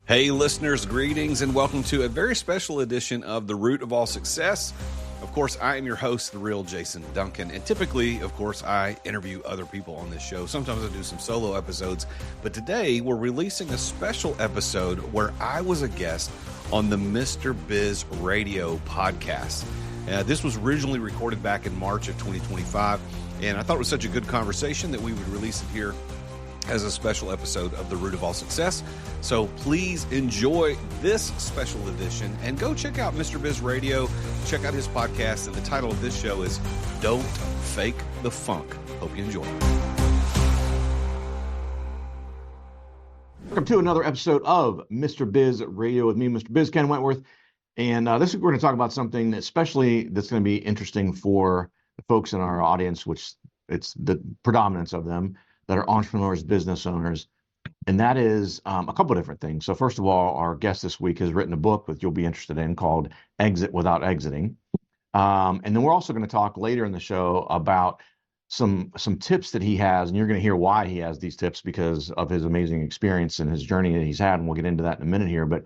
Hey listeners, greetings and welcome to a very special edition of The Root of All Success. Of course, I am your host, the real Jason Duncan, and typically, of course, I interview other people on this show. Sometimes I do some solo episodes, but today we're releasing a special episode where I was a guest on the Mr. Biz Radio podcast. This was originally recorded back in March of 2025, and I thought it was such a good conversation that we would release it here as a special episode of The Root of All Success. So please enjoy this special edition and go check out Mr. Biz Radio, check out his podcast, and the title of this show is Don't Fake the Funk. Hope you enjoy. Welcome to another episode of Mr. Biz Radio with me, Mr. Biz, Ken Wentworth. And this week we're going to talk about something especially that's going to be interesting for the folks in our audience, which it's the predominance of them that are entrepreneurs, business owners, and that is a couple of different things. So first of all, our guest this week has written a book that you'll be interested in called Exit Without Exiting. And then we're also going to talk later in the show about some tips that he has, and you're going to hear why he has these tips because of his amazing experience and his journey that he's had, and we'll get into that in a minute here, but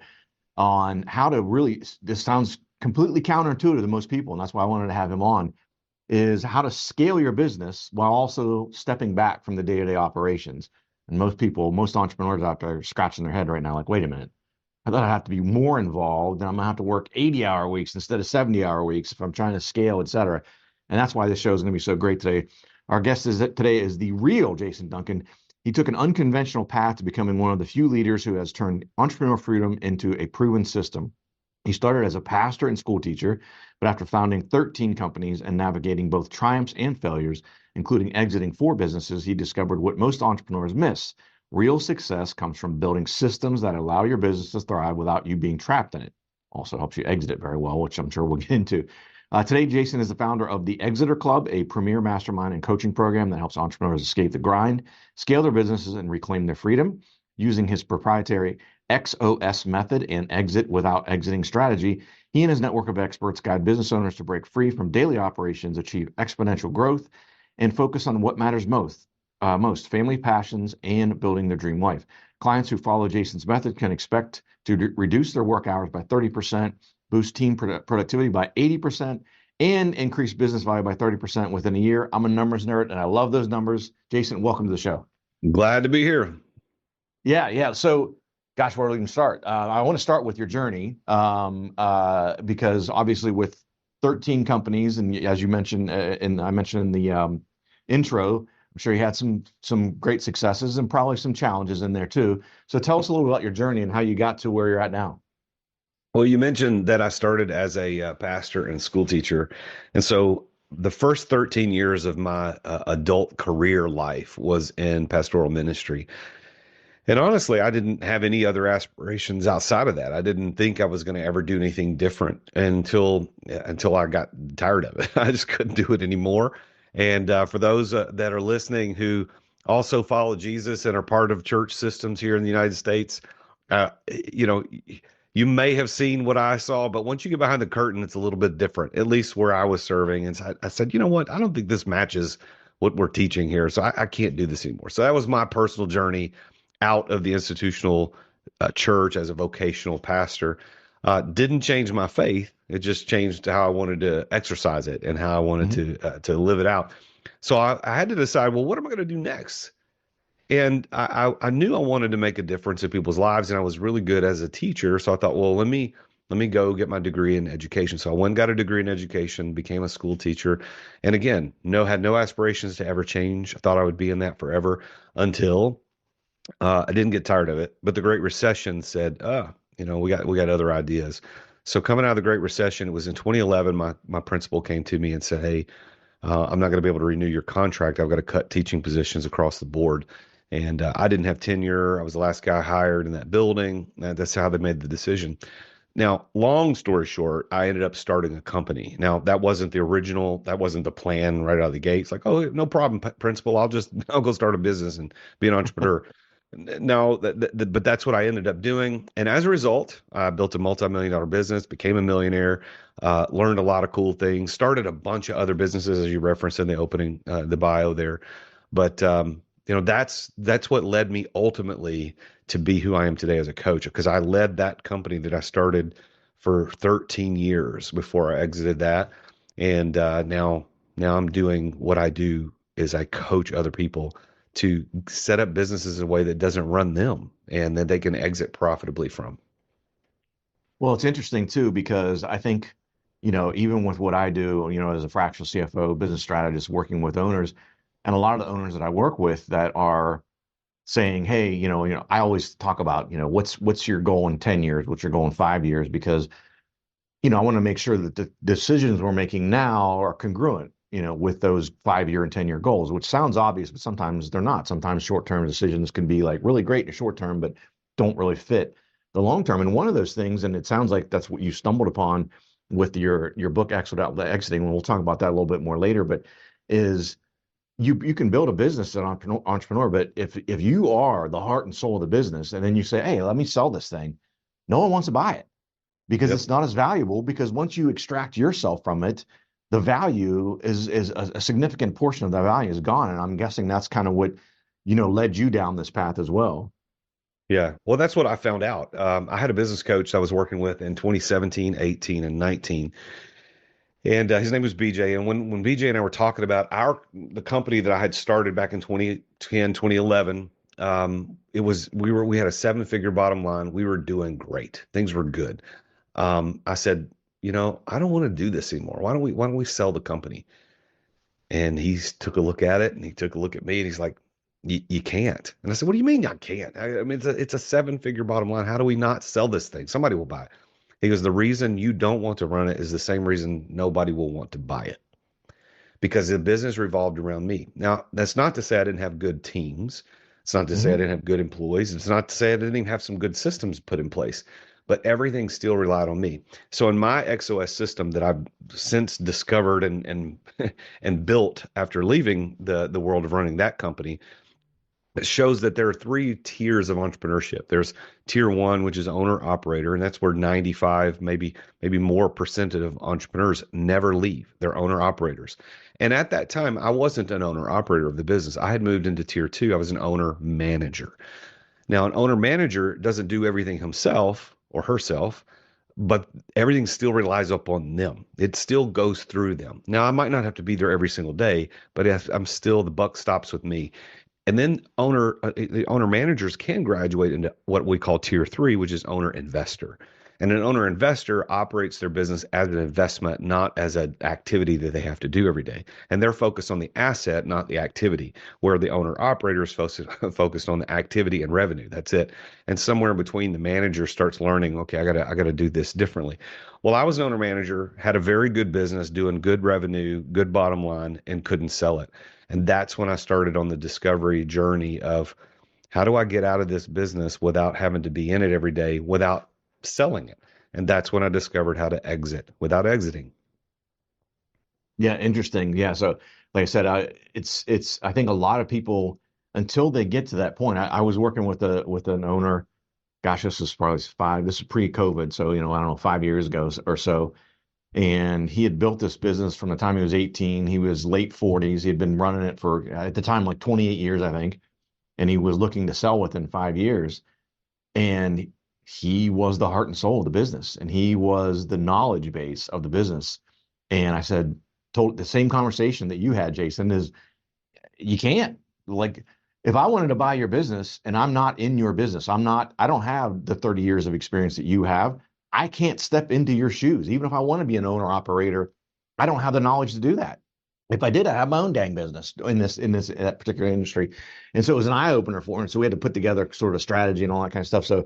on how to really, this sounds completely counterintuitive to most people, and that's why I wanted to have him on, is how to scale your business while also stepping back from the day-to-day operations. And most entrepreneurs out there are scratching their head right now, like, wait a minute, I thought I'd have to be more involved, and I'm gonna have to work 80-hour weeks instead of 70-hour weeks if I'm trying to scale, et cetera. And that's why this show is gonna be so great today. Our guest today is the real Jason Duncan. He took an unconventional path to becoming one of the few leaders who has turned entrepreneurial freedom into a proven system. He started as a pastor and school teacher, but after founding 13 companies and navigating both triumphs and failures, including exiting 4 businesses, he discovered what most entrepreneurs miss. Real success comes from building systems that allow your business to thrive without you being trapped in it. Also helps you exit it very well, which I'm sure we'll get into. Today, Jason is the founder of the Exiter Club, a premier mastermind and coaching program that helps entrepreneurs escape the grind, scale their businesses, and reclaim their freedom. Using his proprietary XOS method and exit without exiting strategy, he and his network of experts guide business owners to break free from daily operations, achieve exponential growth, and focus on what matters most, family passions and building their dream life. Clients who follow Jason's method can expect to reduce their work hours by 30%, boost team productivity by 80%, and increase business value by 30% within a year. I'm a numbers nerd, and I love those numbers. Jason, welcome to the show. Glad to be here. Yeah. So, gosh, where do we even start? I want to start with your journey because obviously with 13 companies, and as you mentioned, and I mentioned in the intro, I'm sure you had some great successes and probably some challenges in there too. So tell us a little about your journey and how you got to where you're at now. Well, you mentioned that I started as a pastor and school teacher. And so the first 13 years of my adult career life was in pastoral ministry. And honestly, I didn't have any other aspirations outside of that. I didn't think I was going to ever do anything different until I got tired of it. I just couldn't do it anymore. And for those that are listening who also follow Jesus and are part of church systems here in the United States, you may have seen what I saw, but once you get behind the curtain, it's a little bit different, at least where I was serving. And so I said, you know what? I don't think this matches what we're teaching here. So I can't do this anymore. So that was my personal journey out of the institutional church as a vocational pastor. Didn't change my faith. It just changed how I wanted to exercise it and how I wanted to live it out. So I had to decide, well, what am I going to do next? And I knew I wanted to make a difference in people's lives, and I was really good as a teacher. So I thought, well, let me go get my degree in education. So I went and got a degree in education, became a school teacher, and again, had no aspirations to ever change. I thought I would be in that forever until I didn't get tired of it. But the Great Recession said, we got other ideas. So coming out of the Great Recession, it was in 2011. My principal came to me and said, hey, I'm not going to be able to renew your contract. I've got to cut teaching positions across the board. And I didn't have tenure. I was the last guy hired in that building. That's how they made the decision. Now, long story short, I ended up starting a company. Now, that wasn't the plan right out of the gate. It's like, oh, no problem, principal. I'll go start a business and be an entrepreneur. No, but that's what I ended up doing. And as a result, I built a multi-million-dollar business, became a millionaire, learned a lot of cool things, started a bunch of other businesses, as you referenced in the opening, the bio there. But that's what led me ultimately to be who I am today as a coach, because I led that company that I started for 13 years before I exited that. And now I'm doing what I do is I coach other people to set up businesses in a way that doesn't run them and that they can exit profitably from. Well, it's interesting too, because I think, even with what I do, as a fractional CFO, business strategist, working with owners, and a lot of the owners that I work with that are saying, hey, I always talk about, what's your goal in 10 years, what's your goal in 5 years, because, I want to make sure that the decisions we're making now are congruent, with those 5 year and 10 year goals, which sounds obvious, but sometimes they're not. Sometimes short-term decisions can be like really great in the short term, but don't really fit the long term. And one of those things, and it sounds like that's what you stumbled upon with your book, Exit Out Exiting, and we'll talk about that a little bit more later, but is you can build a business as an entrepreneur, but if you are the heart and soul of the business, and then you say, hey, let me sell this thing, no one wants to buy it because Yep. it's not as valuable. Because once you extract yourself from it, the value is a significant portion of the value is gone. And I'm guessing that's kind of what led you down this path as well. Yeah. Well, that's what I found out. I had a business coach I was working with in 2017, 18, and 19. And his name was BJ. And when BJ and I were talking about the company that I had started back in 2010, 2011, we had a seven-figure bottom line. We were doing great. Things were good. I said, I don't want to do this anymore. Why don't we sell the company? And he took a look at it and he took a look at me and he's like, you can't. And I said, what do you mean I can't? I mean, it's a seven-figure bottom line. How do we not sell this thing? Somebody will buy it. He goes, the reason you don't want to run it is the same reason nobody will want to buy it, because the business revolved around me. Now, that's not to say I didn't have good teams. It's not to say I Hmm. didn't have good employees. It's not to say I didn't even have some good systems put in place, but everything still relied on me. So in my XOS system that I've since discovered and and built after leaving the world of running that company, it shows that there are three tiers of entrepreneurship. There's tier one, which is owner operator, and that's where 95, maybe more percent of entrepreneurs never leave. They're owner operators. And at that time, I wasn't an owner operator of the business. I had moved into tier two. I was an owner manager. Now, an owner manager doesn't do everything himself or herself, but everything still relies upon them. It still goes through them. Now, I might not have to be there every single day, but if I'm still, the buck stops with me. And then the owner managers can graduate into what we call tier three, which is owner investor. And an owner investor operates their business as an investment, not as an activity that they have to do every day. And they're focused on the asset, not the activity, where the owner operator is focused on the activity and revenue. That's it. And somewhere in between, the manager starts learning, okay, I gotta do this differently. Well, I was an owner manager, had a very good business, doing good revenue, good bottom line, and couldn't sell it. And that's when I started on the discovery journey of how do I get out of this business without having to be in it every day, without selling it. And that's when I discovered how to exit without exiting. Yeah, interesting. Yeah, so like I said, it's I think a lot of people, until they get to that point. I was working with an owner. Gosh, this is probably this is pre-COVID, so I don't know, 5 years ago or so. And he had built this business from the time he was 18. He was late 40s. He had been running it for, at the time, like 28 years, I think. And he was looking to sell within 5 years. And he was the heart and soul of the business, and he was the knowledge base of the business. And I said, told the same conversation that you had, Jason, is you can't. Like, if I wanted to buy your business and I'm not in your business, I don't have the 30 years of experience that you have. I can't step into your shoes. Even if I want to be an owner operator, I don't have the knowledge to do that. If I did, I have my own dang business in that particular industry. And so it was an eye opener for him. So we had to put together sort of a strategy and all that kind of stuff. So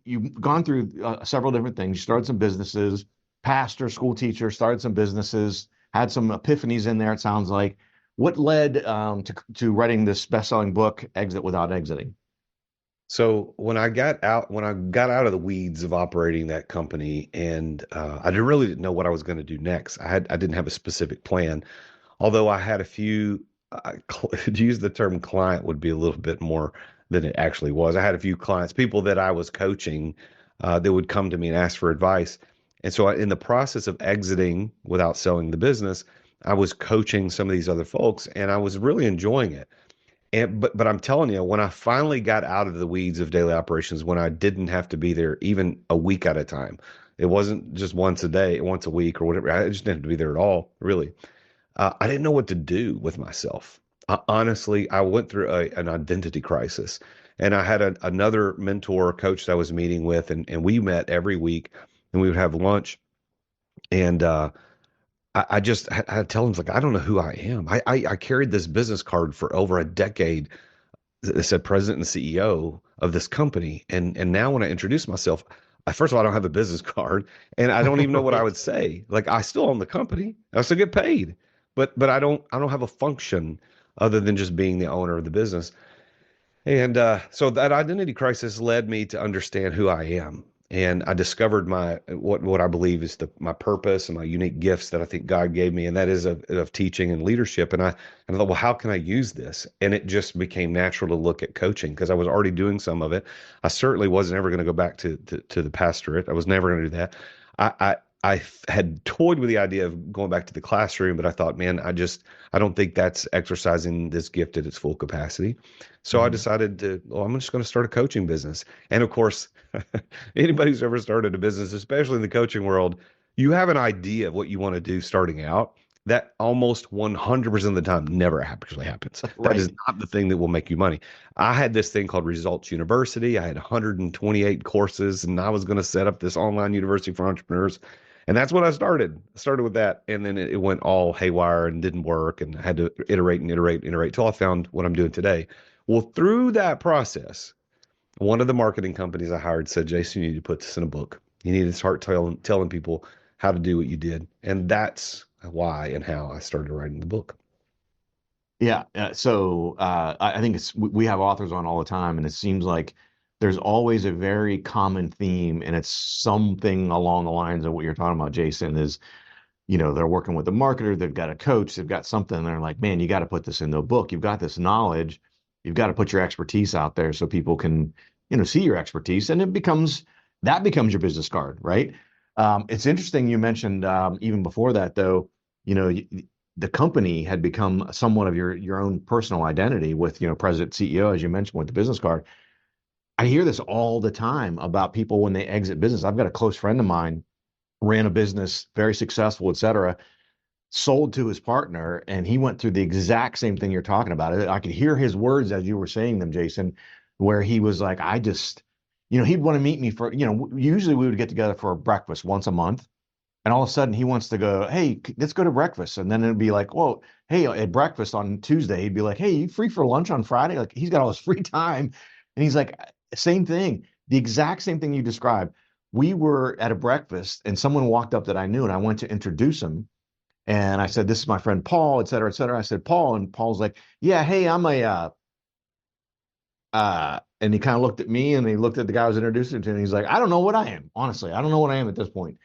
you've gone through several different things. You started some businesses, pastor, school teacher, started some businesses, had some epiphanies in there, it sounds like. What led to writing this best-selling book, Exit Without Exiting? So when I got out of the weeds of operating that company, and really didn't know what I was going to do next. I didn't have a specific plan, although I had a few. To use the term client would be a little bit more than it actually was. I had a few clients, people that I was coaching, that would come to me and ask for advice. And so, in the process of exiting without selling the business, I was coaching some of these other folks, and I was really enjoying it. But I'm telling you, when I finally got out of the weeds of daily operations, when I didn't have to be there even a week at a time, it wasn't just once a day, once a week or whatever. I just didn't have to be there at all, really. I didn't know what to do with myself. Honestly, I went through an identity crisis, and I had another mentor coach that I was meeting with, and we met every week, and we would have lunch, and I just I tell him like I don't know who I am. I carried this business card for over a decade that said president and CEO of this company, and now when I introduce myself, first of all I don't have a business card, and I don't even know what I Right. would say. Like I still own the company, I still get paid, but I don't have a function other than just being the owner of the business. And so that identity crisis led me to understand who I am. And I discovered my what I believe is my purpose and my unique gifts that I think God gave me, and that is of teaching and leadership. And I thought, well, how can I use this? And it just became natural to look at coaching because I was already doing some of it. I certainly wasn't ever going to go back to the pastorate. I was never going to do that. I had toyed with the idea of going back to the classroom, but I thought, man, I don't think that's exercising this gift at its full capacity. So I Mhm. decided well, I'm just going to start a coaching business. And of course, anybody who's ever started a business, especially in the coaching world, you have an idea of what you want to do starting out. That almost 100% of the time never actually happens. That is Right. not the thing that will make you money. I had this thing called Results University. I had 128 courses, and I was going to set up this online university for entrepreneurs. And that's what I started. I started with that, and then it went all haywire and didn't work, and I had to iterate and iterate and iterate till I found what I'm doing today. Well, through that process, one of the marketing companies I hired said, Jason, you need to put this in a book. You need to start telling people how to do what you did. And that's why and how I started writing the book. Yeah. I think we have authors on all the time, and it seems like there's always a very common theme, and it's something along the lines of what you're talking about, Jason, is, they're working with a marketer, they've got a coach, they've got something, and they're like, man, you got to put this in the book. You've got this knowledge, you've got to put your expertise out there so people can, see your expertise, and that becomes your business card, right? It's interesting you mentioned even before that, though, you know, the company had become somewhat of your own personal identity with, president, CEO, as you mentioned, with the business card. I hear this all the time about people when they exit business. I've got a close friend of mine, ran a business, very successful, et cetera, sold to his partner, and he went through the exact same thing you're talking about. I could hear his words as you were saying them, Jason, where he was like, I just, he'd want to meet me for, usually we would get together for a breakfast once a month. And all of a sudden he wants to go, hey, let's go to breakfast. And then it'd be like, whoa, hey, at breakfast on Tuesday, he'd be like, hey, you free for lunch on Friday? Like he's got all this free time. And he's like, same thing, the exact same thing you described. We were at a breakfast and someone walked up that I knew, and I went to introduce him. And I said, this is my friend Paul, et cetera, et cetera. I said, Paul, and Paul's like, yeah, hey, I'm and he kind of looked at me and he looked at the guy I was introducing to, and he's like, I don't know what I am. Honestly, I don't know what I am at this point.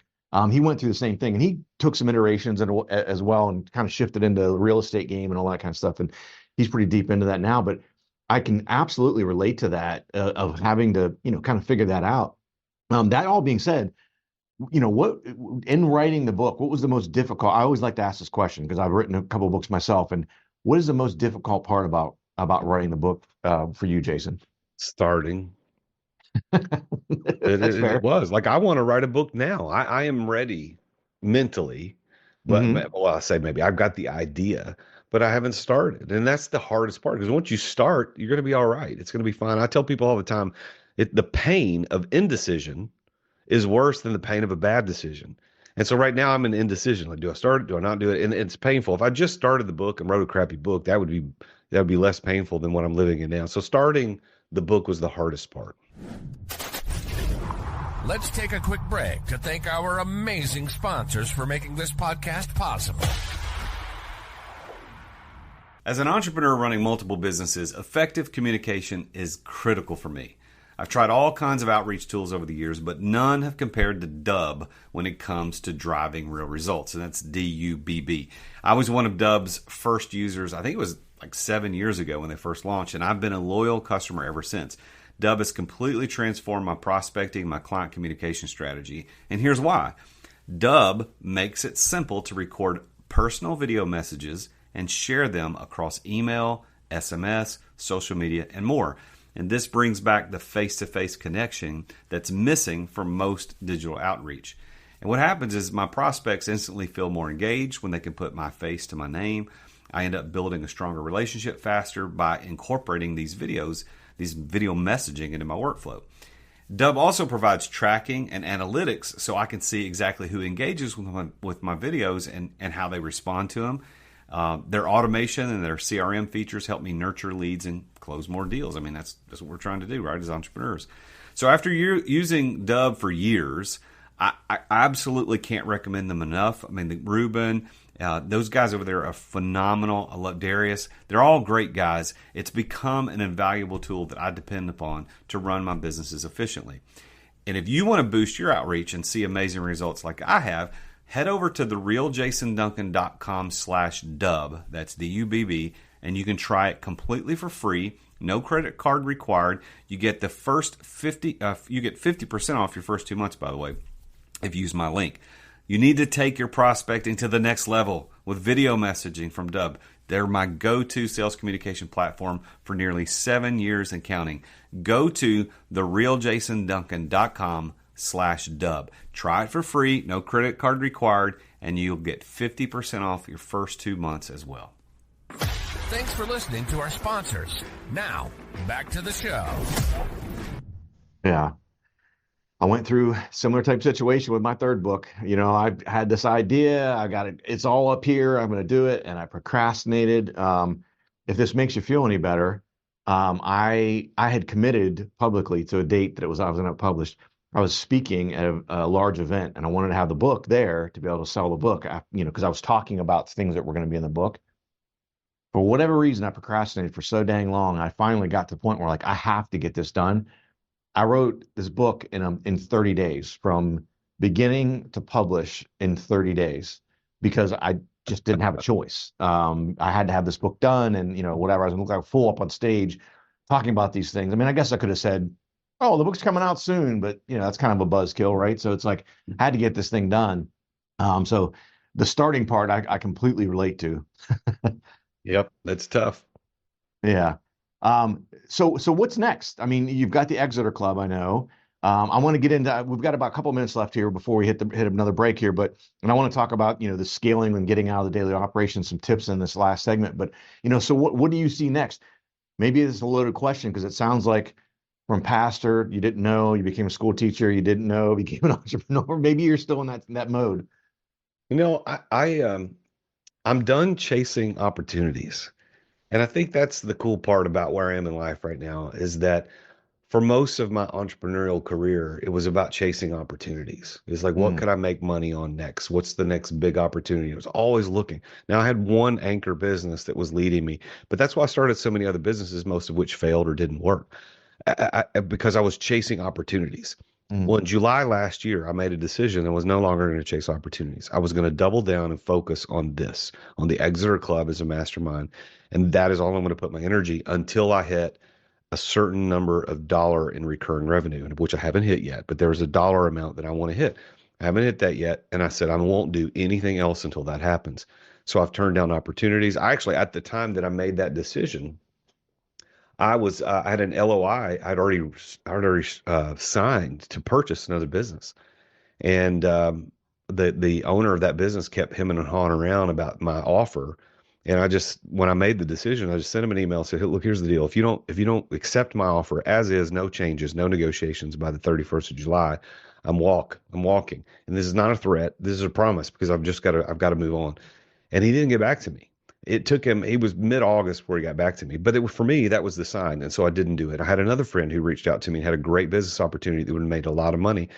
He went through the same thing, and he took some iterations as well, and kind of shifted into the real estate game and all that kind of stuff. And he's pretty deep into that now. But I can absolutely relate to that of having to, kind of figure that out. That all being said, what in writing the book, what was the most difficult? I always like to ask this question because I've written a couple of books myself. And what is the most difficult part about writing the book for you, Jason? Starting. It, That's it, it fair. was like I want to write a book now. I am ready mentally, but Hmm. well, I say maybe I've got the idea, but I haven't started, and that's the hardest part because once you start, you're going to be all right. It's going to be fine. I tell people all the time, the pain of indecision is worse than the pain of a bad decision. And so right now I'm in indecision. Like, do I start it? Do I not do it? And it's painful. If I just started the book and wrote a crappy book, that would be less painful than what I'm living in now. So starting the book was the hardest part. Let's take a quick break to thank our amazing sponsors for making this podcast possible. As an entrepreneur running multiple businesses, effective communication is critical for me. I've tried all kinds of outreach tools over the years, but none have compared to Dubb when it comes to driving real results, and that's DUBB. I was one of Dubb's first users. I think it was like 7 years ago when they first launched, and I've been a loyal customer ever since. Dubb has completely transformed my prospecting, my client communication strategy, and here's why. Dubb makes it simple to record personal video messages and share them across email, SMS, social media, and more. And this brings back the face-to-face connection that's missing from most digital outreach. And what happens is my prospects instantly feel more engaged when they can put my face to my name. I end up building a stronger relationship faster by incorporating these videos, these video messaging into my workflow. Dub also provides tracking and analytics so I can see exactly who engages with my videos and how they respond to them. Their automation and their CRM features help me nurture leads and close more deals. I mean, that's what we're trying to do, right, as entrepreneurs. So after using Dub for years, I absolutely can't recommend them enough. I mean, Ruben, those guys over there are phenomenal. I love Darius. They're all great guys. It's become an invaluable tool that I depend upon to run my businesses efficiently. And if you want to boost your outreach and see amazing results like I have, head over to therealjasonduncan.com/dub. That's DUBB, and you can try it completely for free. No credit card required. You get the first 50% off your first 2 months, by the way, if you use my link. You need to take your prospecting to the next level with video messaging from Dub. They're my go-to sales communication platform for nearly 7 years and counting. Go to therealjasonduncan.com/dub. Try it for free, no credit card required, and you'll get 50% off your first 2 months as well. Thanks for listening to our sponsors. Now, back to the show. Yeah. I went through similar type situation with my third book. You know, I had this idea. I got it. It's all up here. I'm going to do it. And I procrastinated. If this makes you feel any better, I had committed publicly to a date that I was going to publish. I was speaking at a large event, and I wanted to have the book there to be able to sell the book, because I was talking about things that were going to be in the book. For whatever reason, I procrastinated for so dang long. I finally got to the point where, like, I have to get this done. I wrote this book in 30 days, from beginning to publish in 30 days, because I just didn't have a choice. I had to have this book done, and whatever. I was going to look like a fool up on stage talking about these things. I mean, I guess I could have said, "Oh, the book's coming out soon," but that's kind of a buzzkill, right? So it's like I had to get this thing done. So the starting part, I completely relate to. Yep, that's tough. Yeah. So what's next? I mean, you've got the Exeter Club, I know. I want to get into, we've got about a couple minutes left here before we hit another break here, and I want to talk about, the scaling and getting out of the daily operations, some tips in this last segment. But, so what do you see next? Maybe it's a loaded question, because it sounds like from pastor, you didn't know, you became a school teacher, you didn't know, became an entrepreneur. Maybe you're still in that mode. I'm done chasing opportunities. And I think that's the cool part about where I am in life right now, is that for most of my entrepreneurial career, it was about chasing opportunities. It's like, what could I make money on next? What's the next big opportunity? I was always looking. Now, I had one anchor business that was leading me, but that's why I started so many other businesses, most of which failed or didn't work, because I was chasing opportunities. Well, in July last year, I made a decision and was no longer going to chase opportunities. I was going to double down and focus on the Exeter Club as a mastermind. And that is all I'm going to put my energy until I hit a certain number of dollar in recurring revenue, which I haven't hit yet, but there's a dollar amount that I want to hit. I haven't hit that yet. And I said, I won't do anything else until that happens. So I've turned down opportunities. I actually, at the time that I made that decision, I had an LOI. I'd already signed to purchase another business. And the owner of that business kept hemming and hawing around about my offer. And when I made the decision, I just sent him an email and said, "Hey, look, here's the deal. If you don't accept my offer as is, no changes, no negotiations by the 31st of July, I'm walking. And this is not a threat. This is a promise, because I've got to move on." And he didn't get back to me. It took him, he was mid-August before he got back to me. But for me, that was the sign. And so I didn't do it. I had another friend who reached out to me and had a great business opportunity that would have made a lot of money.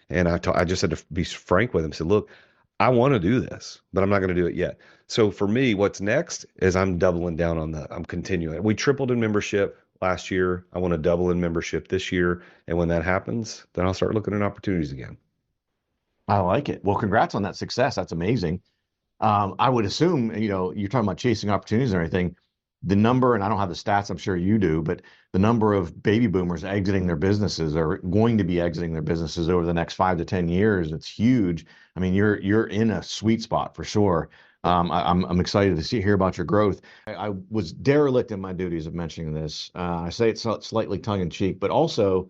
And I just had to be frank with him, said, "Look, I want to do this, but I'm not going to do it yet." So for me, what's next is I'm doubling down I'm continuing. We tripled in membership last year. I want to double in membership this year. And when that happens, then I'll start looking at opportunities again. I like it. Well, congrats on that success. That's amazing. I would assume, you're talking about chasing opportunities and everything. The number, and I don't have the stats, I'm sure you do, but the number of baby boomers exiting their businesses, or going to be exiting their businesses over the next 5 to 10 years, it's huge. I mean, you're in a sweet spot for sure. I'm excited to hear about your growth. I was derelict in my duties of mentioning this. I say it slightly tongue in cheek, but also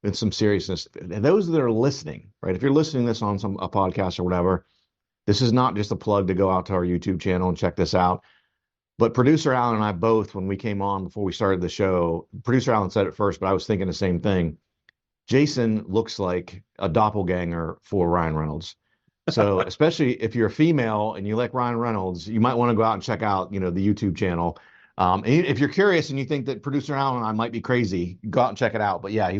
in some seriousness. Those that are listening, right? If you're listening to this on a podcast or whatever, this is not just a plug to go out to our YouTube channel and check this out. But producer Alan and I both, when we came on before we started the show, producer Alan said it first, but I was thinking the same thing. Jason looks like a doppelganger for Ryan Reynolds. So especially if you're a female and you like Ryan Reynolds, you might want to go out and check out, the YouTube channel. And if you're curious and you think that producer Alan and I might be crazy, go out and check it out. But yeah, he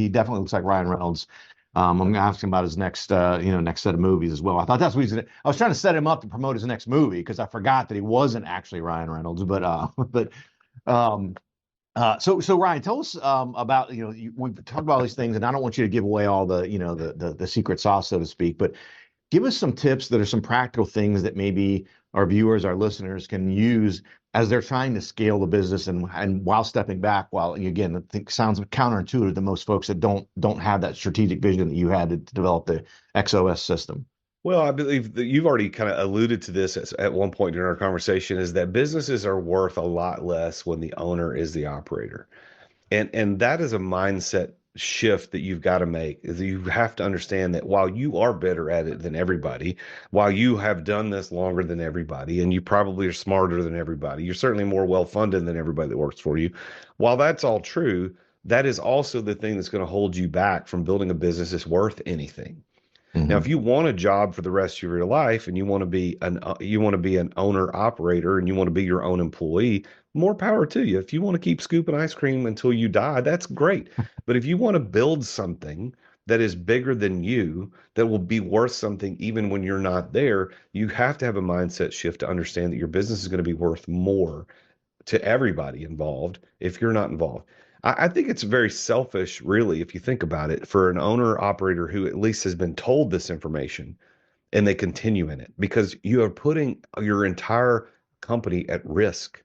definitely looks like Ryan Reynolds. I'm going to ask him about his next set of movies as well. I thought that's what I was trying to set him up to promote his next movie because I forgot that he wasn't actually Ryan Reynolds. So Ryan, tell us about, we've talked about all these things, and I don't want you to give away all the secret sauce, so to speak, but give us some tips that are some practical things that maybe our viewers, our listeners can use as they're trying to scale the business and while stepping back, while, again, I think sounds counterintuitive to most folks that don't have that strategic vision that you had to develop the XOS system. Well, I believe that you've already kind of alluded to this at one point during our conversation, is that businesses are worth a lot less when the owner is the operator. And that is a mindset shift that you've got to make. Is you have to understand that while you are better at it than everybody, while you have done this longer than everybody, and you probably are smarter than everybody, you're certainly more well-funded than everybody that works for you. While that's all true, that is also the thing that's going to hold you back from building a business that's worth anything. Now, if you want a job for the rest of your life and you want to be an owner operator and you want to be your own employee, more power to you. If you want to keep scooping ice cream until you die, that's great. But if you want to build something that is bigger than you, that will be worth something even when you're not there, you have to have a mindset shift to understand that your business is going to be worth more to everybody involved if you're not involved. I think it's very selfish, really, if you think about it, for an owner operator who at least has been told this information and they continue in it, because you are putting your entire company at risk.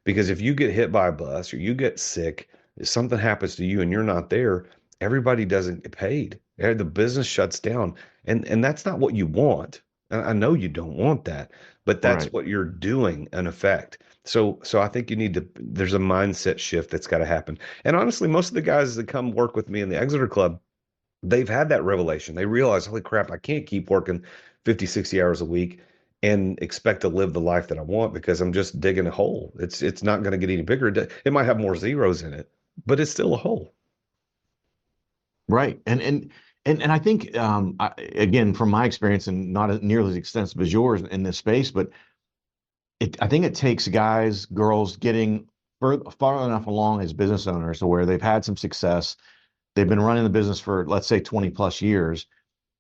Because if you get hit by a bus or you get sick, if something happens to you and you're not there, everybody doesn't get paid. The business shuts down. And that's not what you want. I know you don't want that, but that's Right. what you're doing in effect. So I think there's a mindset shift that's got to happen. And honestly, most of the guys that come work with me in the Exeter Club, they've had that revelation. They realize, holy crap, I can't keep working 50, 60 hours a week and expect to live the life that I want, because I'm just digging a hole. It's not going to get any bigger. It might have more zeros in it, but it's still a hole. Right. And I think, again, from my experience, and not nearly as extensive as yours in this space, but I think it takes guys, girls getting far enough along as business owners to where they've had some success. They've been running the business for, let's say, 20 plus years.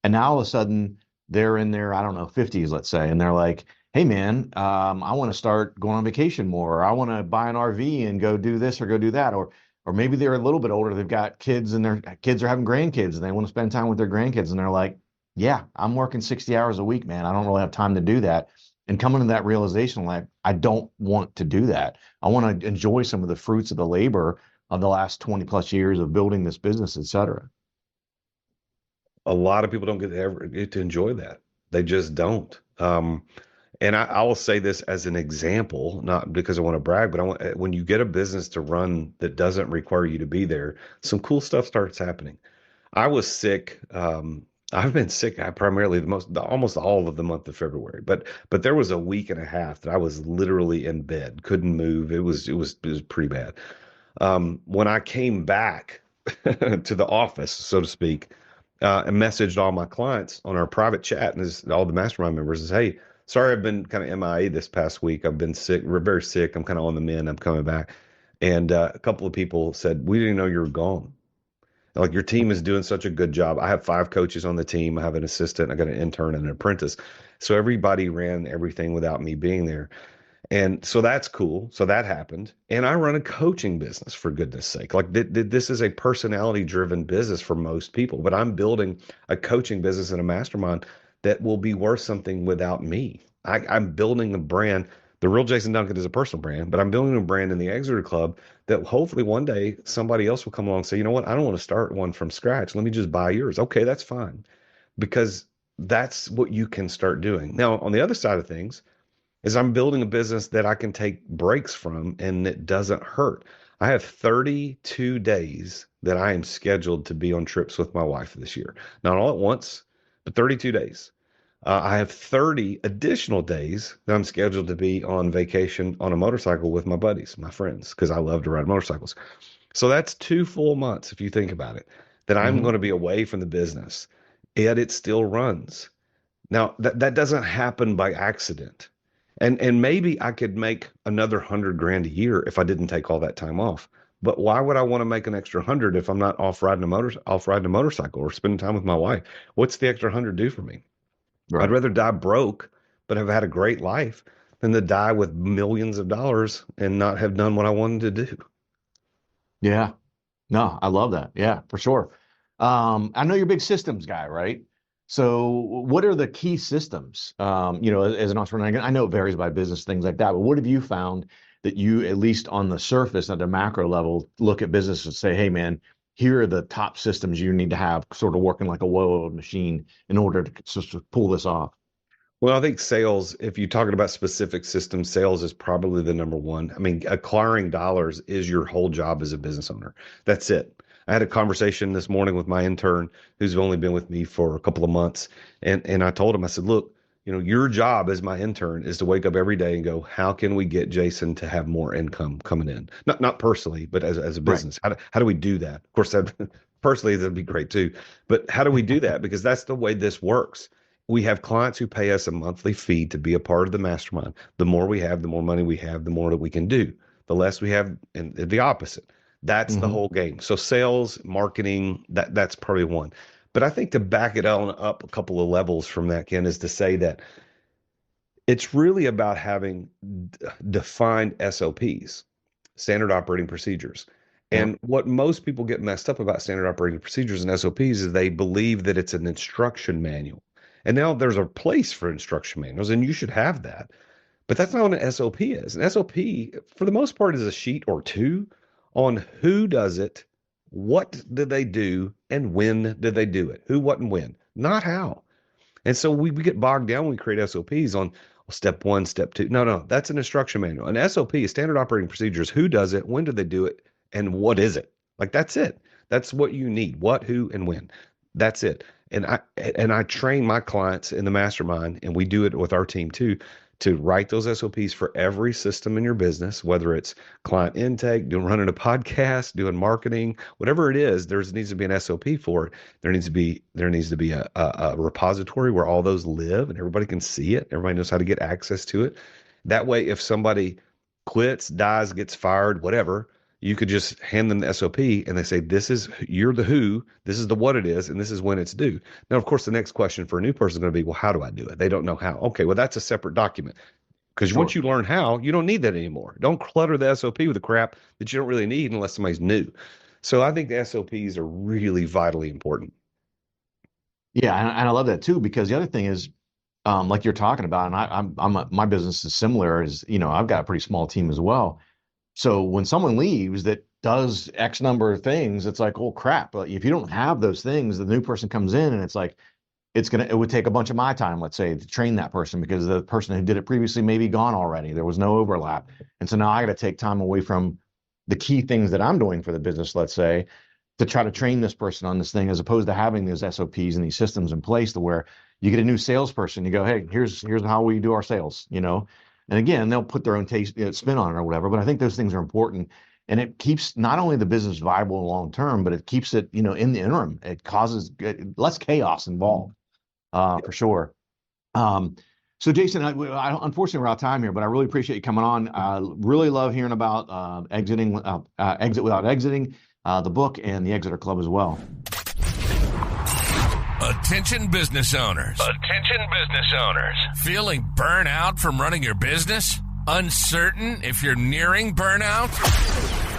And now all of a sudden they're in their, I don't know, 50s, let's say. And they're like, hey, man, I want to start going on vacation more. Or I want to buy an RV and go do this or go do that. Or maybe they're a little bit older. They've got kids and their kids are having grandkids and they want to spend time with their grandkids. And they're like, yeah, I'm working 60 hours a week, man. I don't really have time to do that. And coming to that realization, like, I don't want to do that. I want to enjoy some of the fruits of the labor of the last 20 plus years of building this business, et cetera. A lot of people don't get to enjoy that. They just don't. And I will say this as an example, not because I want to brag, but when you get a business to run that doesn't require you to be there, some cool stuff starts happening. I was sick. I've been sick primarily almost all of the month of February, but there was a week and a half that I was literally in bed, couldn't move. It was pretty bad. When I came back to the office, so to speak, and messaged all my clients on our private chat and all the mastermind members is, hey, sorry, I've been kind of MIA this past week. I've been sick. We're very sick. I'm kind of on the mend. I'm coming back. And a couple of people said, we didn't know you were gone. Like, your team is doing such a good job. I have 5 coaches on the team. I have an assistant. I got an intern and an apprentice. So everybody ran everything without me being there. And so that's cool. So that happened. And I run a coaching business, for goodness sake. Like, this is a personality driven business for most people, but I'm building a coaching business and a mastermind that will be worth something without me. I'm building a brand. The real Jason Duncan is a personal brand, but I'm building a brand in the Exeter Club that hopefully one day somebody else will come along and say, you know what? I don't want to start one from scratch. Let me just buy yours. Okay, that's fine. Because that's what you can start doing. Now, on the other side of things is I'm building a business that I can take breaks from and it doesn't hurt. I have 32 days that I am scheduled to be on trips with my wife this year. Not all at once, but 32 days. I have 30 additional days that I'm scheduled to be on vacation on a motorcycle with my buddies, my friends, because I love to ride motorcycles. So that's 2 full months, if you think about it, that I'm going to be away from the business, yet it still runs. Now, that doesn't happen by accident. And maybe I could make another 100 grand a year if I didn't take all that time off. But why would I want to make an extra 100 if I'm not off riding a motorcycle or spending time with my wife? What's the extra 100 do for me? Right. I'd rather die broke, but have had a great life than to die with millions of dollars and not have done what I wanted to do. Yeah. No, I love that. Yeah, for sure. I know you're a big systems guy, right? So what are the key systems, as an entrepreneur? I know it varies by business, things like that, but what have you found that you, at least on the surface at the macro level, look at business and say, hey, man, here are the top systems you need to have sort of working like a well-oiled machine in order to pull this off? Well, I think sales, if you're talking about specific systems, sales is probably the number one. I mean, acquiring dollars is your whole job as a business owner. That's it. I had a conversation this morning with my intern who's only been with me for a couple of months. And I told him, I said, look, your job as my intern is to wake up every day and go, how can we get Jason to have more income coming in? Not personally, but as a business. Right. How do we do that? Of course, personally, that'd be great too. But how do we do that? Because that's the way this works. We have clients who pay us a monthly fee to be a part of the mastermind. The more we have, the more money we have, the more that we can do. The less we have, and the opposite. That's the whole game. So sales, marketing, that's probably one. But I think to back it on up a couple of levels from that, Ken, is to say that it's really about having defined SOPs, standard operating procedures. And what most people get messed up about standard operating procedures and SOPs is they believe that it's an instruction manual. And now there's a place for instruction manuals, and you should have that. But that's not what an SOP is. An SOP, for the most part, is a sheet or two on who does it, what did they do, and when did they do it? Who, what, and when, not how. And so we get bogged down when we create SOPs on step 1, step 2. No, that's an instruction manual. An SOP is standard operating procedures. Who does it? When do they do it? And what is it? Like, that's it. That's what you need. What, who, and when. That's it. And I train my clients in the mastermind, and we do it with our team too, to write those SOPs for every system in your business, whether it's client intake, running a podcast, doing marketing, whatever it is, there needs to be an SOP for it. There needs to be a repository where all those live and everybody can see it. Everybody knows how to get access to it. That way, if somebody quits, dies, gets fired, whatever, you could just hand them the SOP and they say, you're the who, this is the what it is, and this is when it's due. Now, of course, the next question for a new person is going to be, well, how do I do it? They don't know how. Okay, well, that's a separate document. Because once you learn how, you don't need that anymore. Don't clutter the SOP with the crap that you don't really need unless somebody's new. So I think the SOPs are really vitally important. Yeah, and I love that too, because the other thing is, like you're talking about, and my business is similar, is, I've got a pretty small team as well. So when someone leaves that does X number of things, it's like, oh crap. But if you don't have those things, the new person comes in and it's like, it would take a bunch of my time, let's say, to train that person, because the person who did it previously may be gone already. There was no overlap. And so now I got to take time away from the key things that I'm doing for the business, let's say, to try to train this person on this thing, as opposed to having these SOPs and these systems in place to where you get a new salesperson, you go, hey, here's how we do our sales, And again, they'll put their own taste, spin on it or whatever. But I think those things are important, and it keeps not only the business viable long term, but it keeps it, in the interim. It causes less chaos involved, for sure. So, Jason, unfortunately we're out of time here, but I really appreciate you coming on. I really love hearing about exit without exiting, the book, and the Exeter Club as well. Attention business owners. Attention business owners. Feeling burnout from running your business? Uncertain if you're nearing burnout?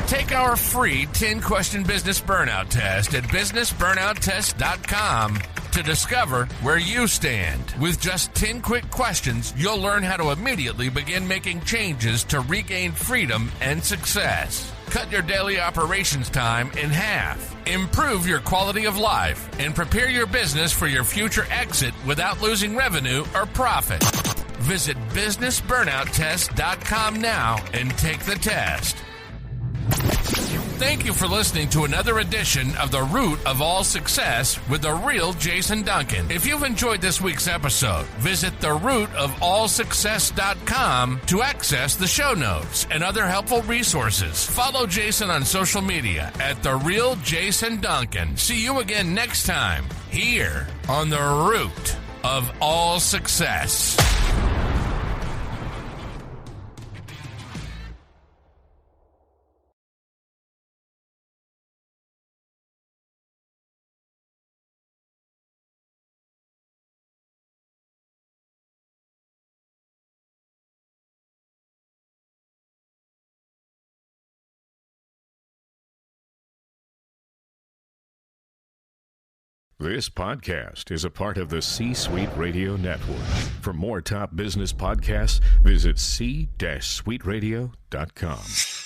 Take our free 10-question business burnout test at businessburnouttest.com to discover where you stand. With just 10 quick questions, you'll learn how to immediately begin making changes to regain freedom and success. Cut your daily operations time in half. Improve your quality of life and prepare your business for your future exit without losing revenue or profit. Visit businessburnouttest.com now and take the test. Thank you for listening to another edition of The Root of All Success with the real Jason Duncan. If you've enjoyed this week's episode, visit therootofallsuccess.com to access the show notes and other helpful resources. Follow Jason on social media at The Real Jason Duncan. See you again next time here on The Root of All Success. This podcast is a part of the C-Suite Radio Network. For more top business podcasts, visit c-suiteradio.com.